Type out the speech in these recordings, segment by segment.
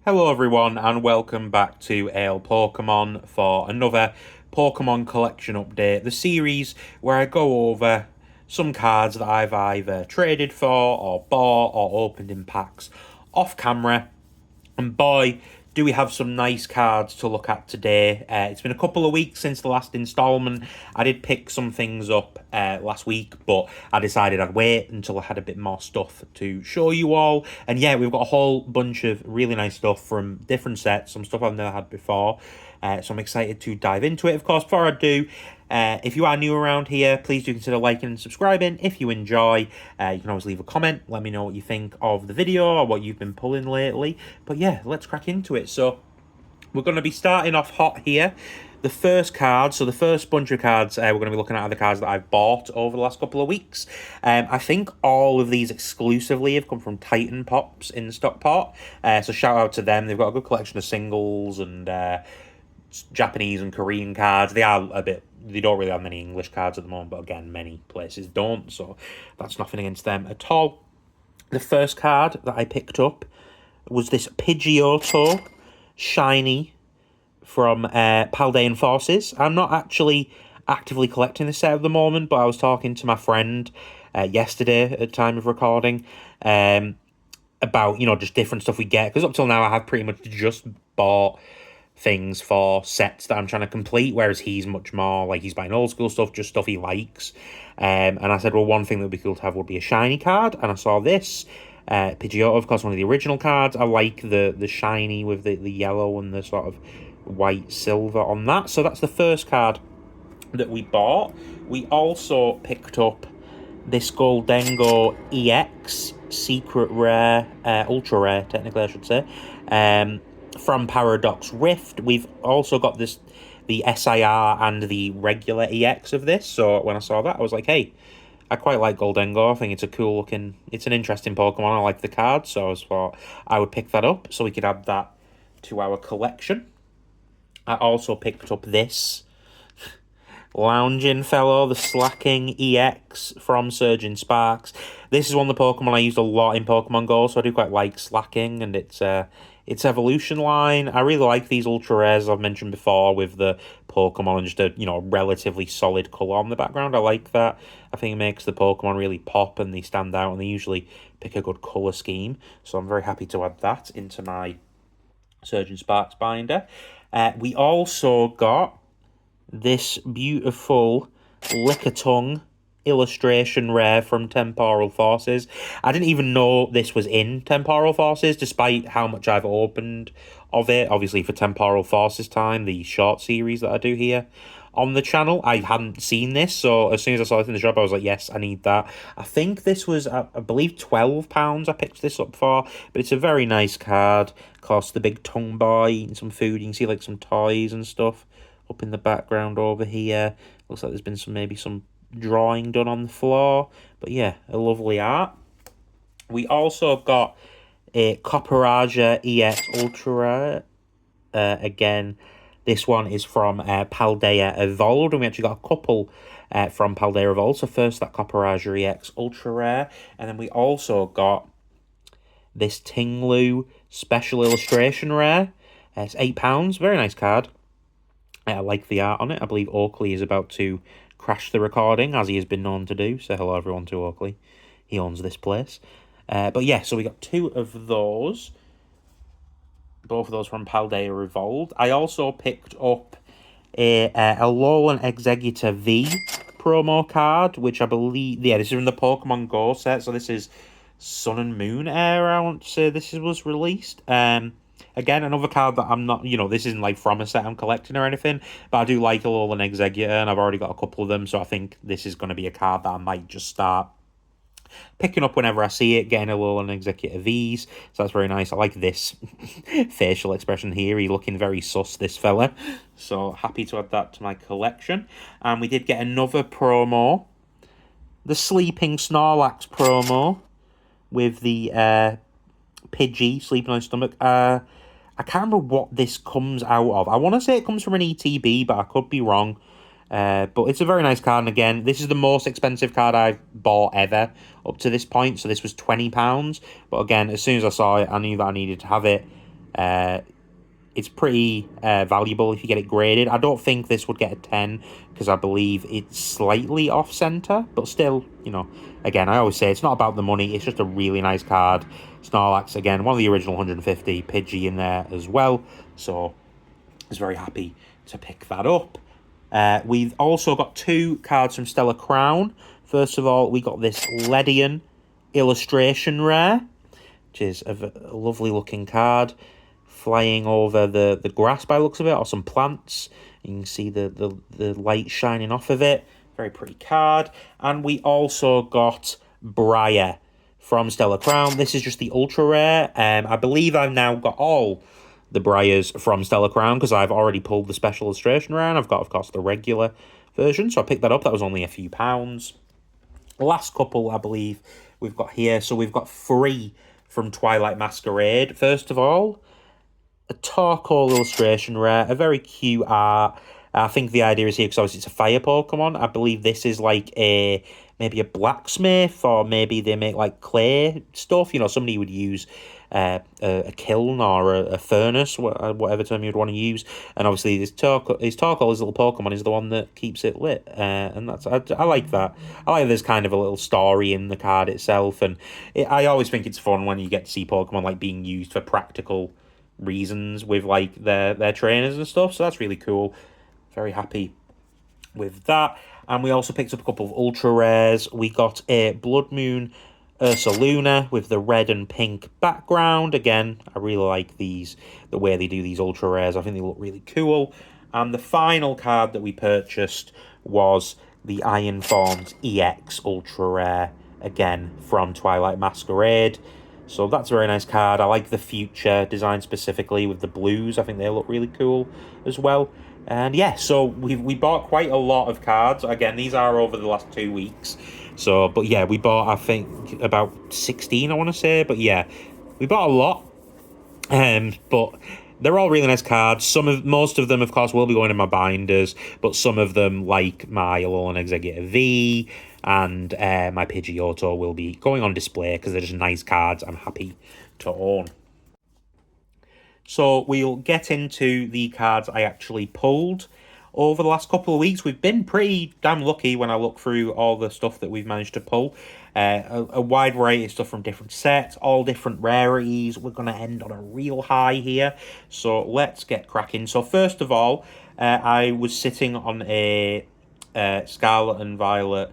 Hello everyone and welcome back to Ale Pokemon for another Pokemon collection update, the series where I go over some cards that I've either traded for or bought or opened in packs off camera. And boy, do we have some nice cards to look at today. It's been a couple of weeks since the last installment. I did pick some things up last week, but I decided I'd wait until I had a bit more stuff to show you all. And yeah, we've got a whole bunch of really nice stuff from different sets, some stuff I've never had before. So I'm excited to dive into it. Of course, before I do, if you are new around here, please do consider liking and subscribing. If you enjoy, you can always leave a comment. Let me know what you think of the video or what you've been pulling lately. But yeah, let's crack into it. So we're going to be starting off hot here. The first card, so the first bunch of cards we're going to be looking at are the cards that I've bought over the last couple of weeks. I think all of these exclusively have come from Titan Pops in Stockport. So shout out to them. They've got a good collection of singles and Japanese and Korean cards. They don't really have many English cards at the moment, but again, many places don't, so that's nothing against them at all. The first card that I picked up was this Pidgeotto Shiny from Paldean Forces. I'm not actually actively collecting this set at the moment, but I was talking to my friend yesterday at the time of recording about, just different stuff we get, because up till now I have pretty much just bought things for sets that I'm trying to complete, whereas he's much more like he's buying old school stuff, just stuff he likes. And I said, well, one thing that would be cool to have would be a shiny card, and I saw this Pidgeotto, of course, one of the original cards. I like the shiny with the yellow and the sort of white silver on that. So that's the first card that we bought. We also picked up this Goldengo EX secret rare, ultra rare technically I should say, from Paradox Rift. We've also got the SIR and the regular EX of this, so when I saw that I was like, hey, I quite like Goldengo. I think it's it's an interesting Pokemon. I like the card, so I thought I would pick that up so we could add that to our collection. I also picked up this lounging fellow, the Slacking EX from Surging Sparks. This is one of the Pokemon I used a lot in Pokemon Go, so I do quite like Slacking and its evolution line. I really like these ultra rares I've mentioned before with the Pokemon and just a relatively solid colour on the background. I like that. I think it makes the Pokemon really pop and they stand out, and they usually pick a good colour scheme. So I'm very happy to add that into my Surging Sparks binder. We also got this beautiful Lickitung illustration rare from Temporal Forces. I didn't even know this was in Temporal Forces, despite how much I've opened of it. Obviously, for Temporal Forces time, the short series that I do here on the channel, I hadn't seen this, so as soon as I saw it in the shop, I was like, yes, I need that. I think this was, I believe, £12 I picked this up for, but it's a very nice card. Of course, the big tongue boy eating some food. You can see like some toys and stuff up in the background over here. Looks like there's been maybe some drawing done on the floor, but yeah, a lovely art. We also got a Copperaja EX Ultra Rare. Again, this one is from Paldea Evolved, and we actually got a couple from Paldea Evolved. So first that Copperaja EX Ultra Rare, and then we also got this Tinglu Special Illustration Rare. It's £8, very nice card. I like the art on it. I believe Oakley is about to crash the recording, as he has been known to do. Say hello everyone to Oakley. He owns this place. But yeah, so we got two of those. Both of those from Paldea Evolved. I also picked up a Alolan Executor V promo card, which I believe, this is from the Pokemon Go set. So this is Sun and Moon era, I want to say this was released. Again, another card that I'm not, this isn't like from a set I'm collecting or anything, but I do like Alolan Executor, and I've already got a couple of them, so I think this is going to be a card that I might just start picking up whenever I see it, getting Alolan Executor Vs, so that's very nice. I like this facial expression here. He's looking very sus, this fella, so happy to add that to my collection. And we did get another promo, the Sleeping Snorlax promo, with the Pidgey sleeping on his stomach. I can't remember what this comes out of. I want to say it comes from an ETB, but I could be wrong. But it's a very nice card, and again, this is the most expensive card I've bought ever up to this point, so this was £20. But again, as soon as I saw it, I knew that I needed to have it. It's pretty valuable if you get it graded. I don't think this would get a 10 because I believe it's slightly off center, but still, again, I always say it's not about the money. It's just a really nice card. Snorlax, again, one of the original 150, Pidgey in there as well. So I was very happy to pick that up. We've also got 2 cards from Stellar Crown. First of all, we got this Ledian illustration rare, which is a lovely looking card. Flying over the grass by the looks of it, or some plants. You can see the light shining off of it. Very pretty card. And we also got Briar from Stellar Crown. This is just the ultra rare. I believe I've now got all the Briars from Stellar Crown because I've already pulled the special illustration rare, and I've got, of course, the regular version. So I picked that up. That was only a few pounds. Last couple, I believe, we've got here. So we've got 3 from Twilight Masquerade. First of all, a Torkoal illustration rare, a very cute art. I think the idea is here because obviously it's a fire Pokemon. I believe this is like maybe a blacksmith, or maybe they make like clay stuff. Somebody would use a kiln or a furnace, whatever term you'd want to use. And obviously his Torkoal, his little Pokemon, is the one that keeps it lit. And I like that. I like there's kind of a little story in the card itself, and I always think it's fun when you get to see Pokemon like being used for practical reasons with like their trainers and stuff. So that's really cool. Very happy with that. And we also picked up a couple of ultra rares. We got a Blood Moon Ursaluna with the red and pink background. Again, I really like these, the way they do these ultra rares. I think they look really cool. And the final card that we purchased was the Iron Forms EX ultra rare, again from Twilight Masquerade. So that's a very nice card. I like the future design specifically with the blues. I think they look really cool as well. And yeah, so we bought quite a lot of cards. Again, these are over the last 2 weeks. So, but yeah, we bought, I think, about 16, I want to say. But yeah, we bought a lot. But they're all really nice cards. Most of them, of course, will be going in my binders. But some of them, like my Alolan Executive V and my Pidgeotto, will be going on display because they're just nice cards I'm happy to own. So we'll get into the cards I actually pulled over the last couple of weeks. We've been pretty damn lucky when I look through all the stuff that we've managed to pull. A wide variety of stuff from different sets, all different rarities. We're going to end on a real high here. So let's get cracking. So first of all, I was sitting on a Scarlet and Violet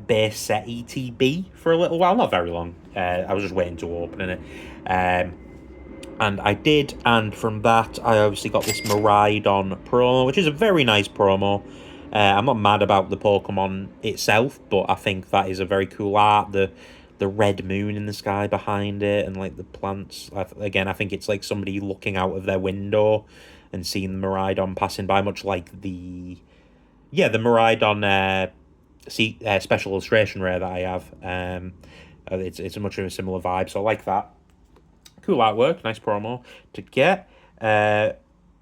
base set ETB for a little while. Not very long. I was just waiting to open it. And I did, and from that, I obviously got this Miraidon promo, which is a very nice promo. I'm not mad about the Pokemon itself, but I think that is a very cool art. The red moon in the sky behind it, and like the plants. Again, I think it's like somebody looking out of their window and seeing the Miraidon passing by, much like the Miraidon special illustration rare that I have. It's a much of a similar vibe, so I like that. Cool artwork, nice promo to get.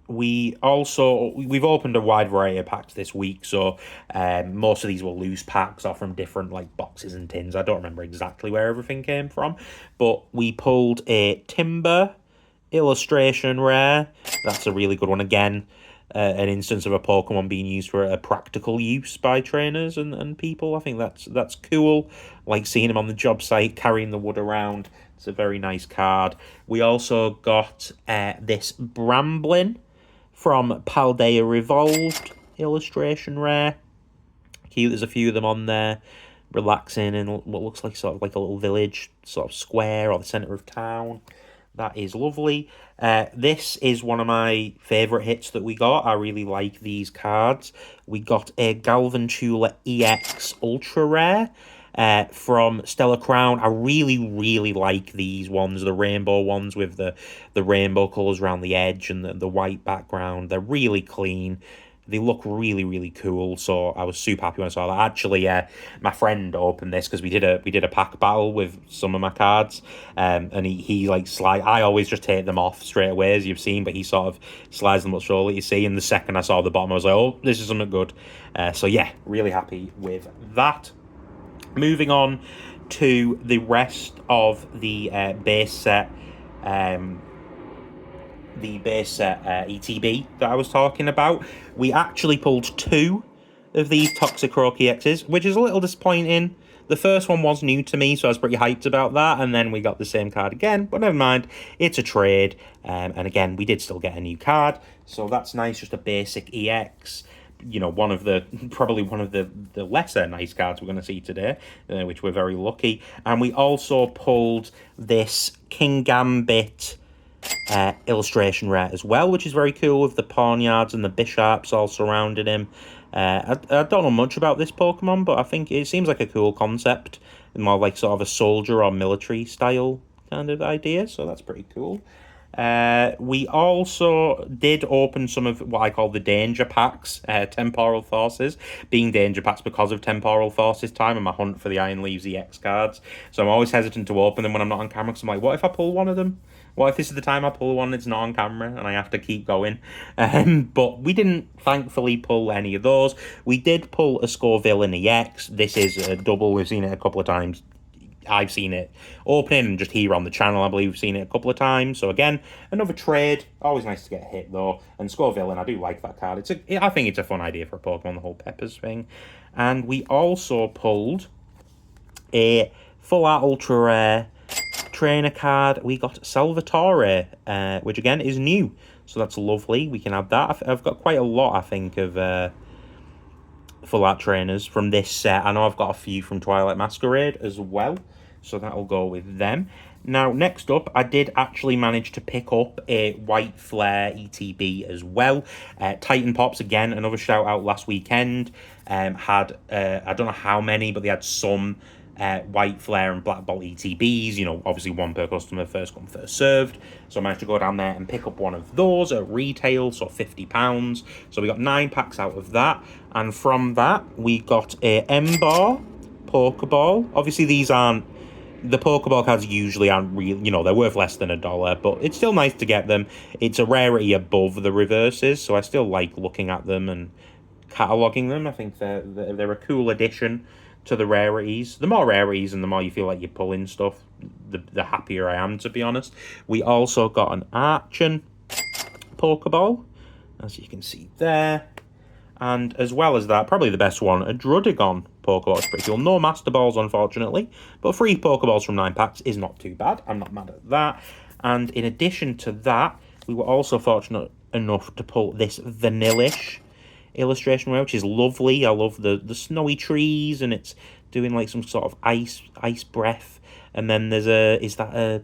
We've opened a wide variety of packs this week, so most of these were loose packs or from different like boxes and tins. I don't remember exactly where everything came from, but we pulled a Timber illustration rare. That's a really good one. Again, an instance of a Pokemon being used for a practical use by trainers and people. I think that's cool. Like seeing him on the job site carrying the wood around. It's a very nice card. We also got this Bramblin from Paldea Revolved illustration rare. Cute, there's a few of them on there. Relaxing in what looks like sort of like a little village, sort of square or the centre of town. That is lovely. This is one of my favourite hits that we got. I really like these cards. We got a Galvantula EX Ultra Rare. From Stellar Crown. I really, really like these ones, the rainbow ones with the rainbow colours around the edge and the white background. They're really clean. They look really, really cool. So I was super happy when I saw that. Actually, my friend opened this because we did a pack battle with some of my cards, and he like I always just take them off straight away, as you've seen, but he sort of slides them up slowly. You see, and the second I saw the bottom, I was like, oh, this is something good. So yeah, really happy with that. Moving on to the rest of the base set, the base set ETB that I was talking about. We actually pulled 2 of these Toxicroak EXs, which is a little disappointing. The first one was new to me, so I was pretty hyped about that, and then we got the same card again, but never mind, it's a trade, and again, we did still get a new card, so that's nice, just a basic EX. You know, probably one of the lesser nice cards we're going to see today, which we're very lucky. And we also pulled this King Gambit illustration rare as well, which is very cool, with the Pawnyards and the Bishops all surrounding him. I don't know much about this Pokemon, but I think it seems like a cool concept, more like sort of a soldier or military style kind of idea, so that's pretty cool. We also did open some of what I call the danger packs, Temporal Forces, being danger packs because of Temporal Forces time and my hunt for the Iron Leaves EX cards. So I'm always hesitant to open them when I'm not on camera, because I'm like, what if I pull one of them? What if this is the time I pull one and it's not on camera and I have to keep going? But we didn't, thankfully, pull any of those. We did pull a Scovillain EX. This is a double. We've seen it a couple of times. I've seen it opening, and just here on the channel, I believe we've seen it a couple of times. So again, another trade. Always nice to get a hit, though. And Scovillain, I do like that card. I think it's a fun idea for a Pokemon, the whole Peppers thing. And we also pulled a full art ultra rare trainer card. We got Salvatore, which again is new, so that's lovely. We can have that. I've got quite a lot, I think, of full art trainers from this set. I know I've got a few from Twilight Masquerade as well, so that'll go with them. Now, next up, I did actually manage to pick up a White Flare ETB as well. Titan Pops, again, another shout out last weekend. Had, I don't know how many, but they had some White Flare and Black Bolt ETBs, you know, obviously one per customer, first come, first served. So I managed to go down there and pick up one of those at retail, so £50. So we got 9 packs out of that. And from that, we got a M-Bar Pokeball. Obviously, these aren't, the Pokeball cards usually aren't real, you know, they're worth less than $1, but it's still nice to get them. It's a rarity above the reverses, so I still like looking at them and cataloguing them. I think they're a cool addition to the rarities. The more rarities and the more you feel like you're pulling stuff, the happier I am, to be honest. We also got an Archon Pokeball, as you can see there. And as well as that, probably the best one, a Drudigon Pokeball. It's pretty cool. No Master Balls, unfortunately, but 3 Pokeballs from 9 packs is not too bad. I'm not mad at that. And in addition to that, we were also fortunate enough to pull this Vanillish illustration rare, which is lovely. I love the snowy trees, and it's doing like some sort of ice breath. And then there's is that a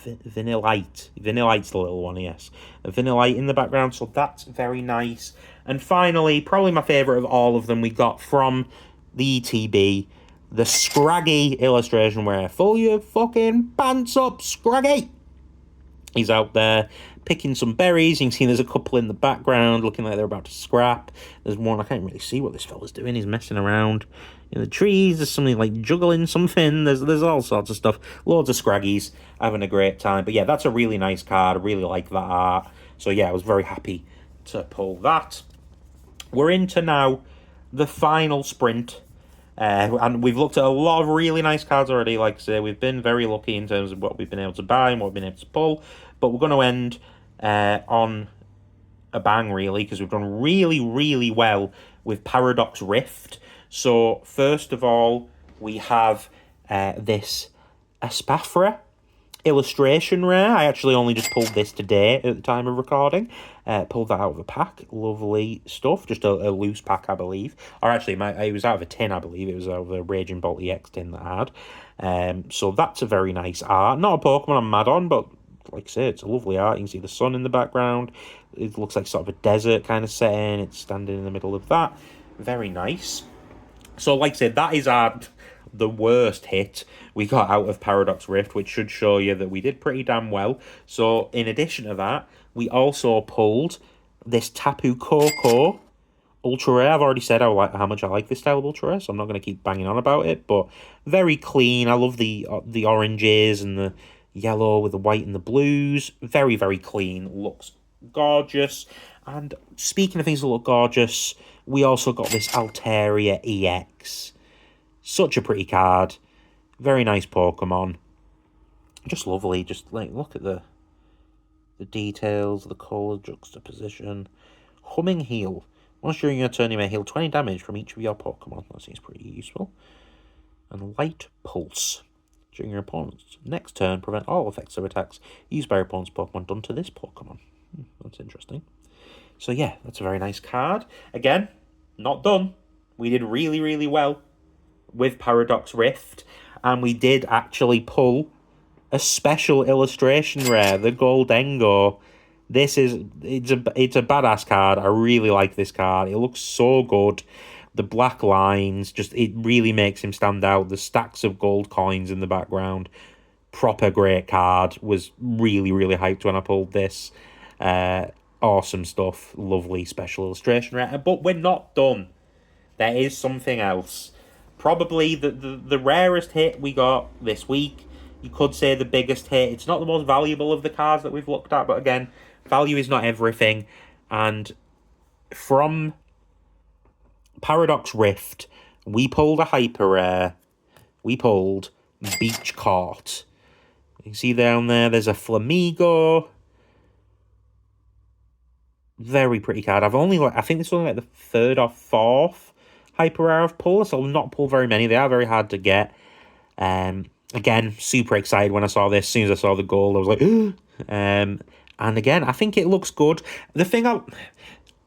Vanillite? Vanillite's the little one, yes. A Vanillite in the background, so that's very nice. And finally, probably my favourite of all of them, we got from the ETB, the Scraggy illustration rare. Pull your fucking pants up, Scraggy! He's out there picking some berries. You can see there's a couple in the background looking like they're about to scrap. There's one, I can't really see what this fella's doing. He's messing around in the trees. There's something like juggling something. There's all sorts of stuff. Loads of Scraggies having a great time. But yeah, that's a really nice card. I really like that art. So yeah, I was very happy to pull that. We're into now the final sprint. And we've looked at a lot of really nice cards already. Like I say, we've been very lucky in terms of what we've been able to buy and what we've been able to pull. But we're going to end on a bang, really, because we've done really, really well with Paradox Rift. So, first of all, we have this Espathra illustration rare. I actually only just pulled this today at the time of recording. Pulled that out of a pack. Lovely stuff. Just a loose pack, I believe. Or actually, it was out of a tin, I believe. It was out of a Raging Bolt EX tin that I had. So that's a very nice art. Not a Pokemon I'm mad on, but like I say, it's a lovely art. You can see the sun in the background. It looks like sort of a desert kind of setting. It's standing in the middle of that. Very nice. So like I said, that is the worst hit we got out of Paradox Rift, which should show you that we did pretty damn well. So in addition to that, we also pulled this Tapu Koko Ultra Rare. I've already said how much I like this style of Ultra Rare, so I'm not going to keep banging on about it, but very clean. I love the oranges and the yellow with the white and the blues. Very, very clean. Looks gorgeous. And speaking of things that look gorgeous, we also got this Altaria EX. Such a pretty card. Very nice Pokemon. Just lovely. Just like, look at the the details, the colour, juxtaposition. Humming heal. Once during your turn, you may heal 20 damage from each of your Pokemon. That seems pretty useful. And light pulse. During your opponent's next turn, prevent all effects or attacks used by your opponent's Pokemon done to this Pokemon. That's interesting. So yeah, that's a very nice card. Again, not done. We did really, really well with Paradox Rift. And we did actually pull a special illustration rare, the Goldengo. It's a badass card. I really like this card. It looks so good. The black lines, it really makes him stand out. The stacks of gold coins in the background. Proper great card. Was really, really hyped when I pulled this. Awesome stuff. Lovely special illustration rare. But we're not done. There is something else. Probably the rarest hit we got this week. You could say the biggest hit. It's not the most valuable of the cards that we've looked at, but again, value is not everything. And from Paradox Rift, we pulled a hyper rare. We pulled Beach Court. You can see down there's a Flamigo. Very pretty card. I think this is only like the third or fourth hyper rare I've pulled, so I've not pulled very many. They are very hard to get. Again, super excited when I saw this. As soon as I saw the gold, I was like, and again, I think it looks good. The thing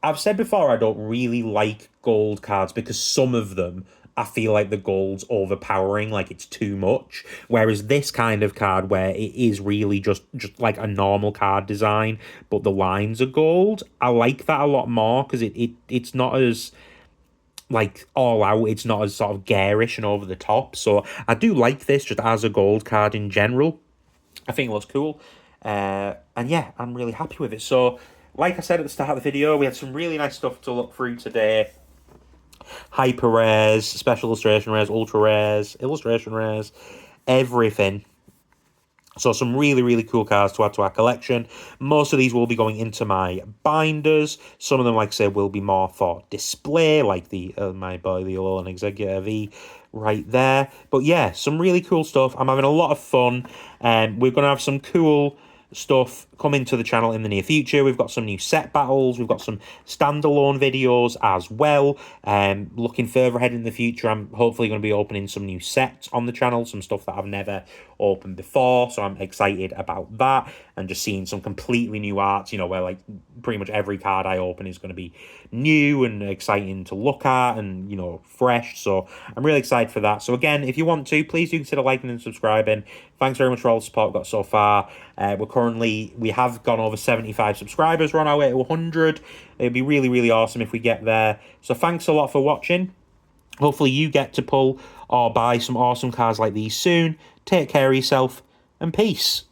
I've said before, I don't really like gold cards because some of them, I feel like the gold's overpowering, like it's too much. Whereas this kind of card where it is really just like a normal card design, but the lines are gold, I like that a lot more because it's not as like all out, it's not as sort of garish and over the top. So I do like this just as a gold card in general. I think it looks cool. And yeah, I'm really happy with it. So like I said at the start of the video, we had some really nice stuff to look through today. Hyper rares, special illustration rares, ultra rares, illustration rares, everything. So some really, really cool cards to add to our collection. Most of these will be going into my binders. Some of them, like I said, will be more for display, like the my boy, the Alolan Executor V right there. But yeah, some really cool stuff. I'm having a lot of fun. We're going to have some cool stuff coming to the channel in the near future. We've got some new set battles. We've got some standalone videos as well. Looking further ahead in the future, I'm hopefully going to be opening some new sets on the channel, some stuff that I've never opened before, so I'm excited about that, and just seeing some completely new arts, where like pretty much every card I open is going to be new and exciting to look at and fresh. So I'm really excited for that. So again, if you want to, please do consider liking and subscribing. Thanks very much for all the support we've got so far. We have gone over 75 subscribers. We're on our way to 100. It'd be really, really awesome if we get there. So thanks a lot for watching. Hopefully you get to pull or buy some awesome cards like these soon. Take care of yourself and peace.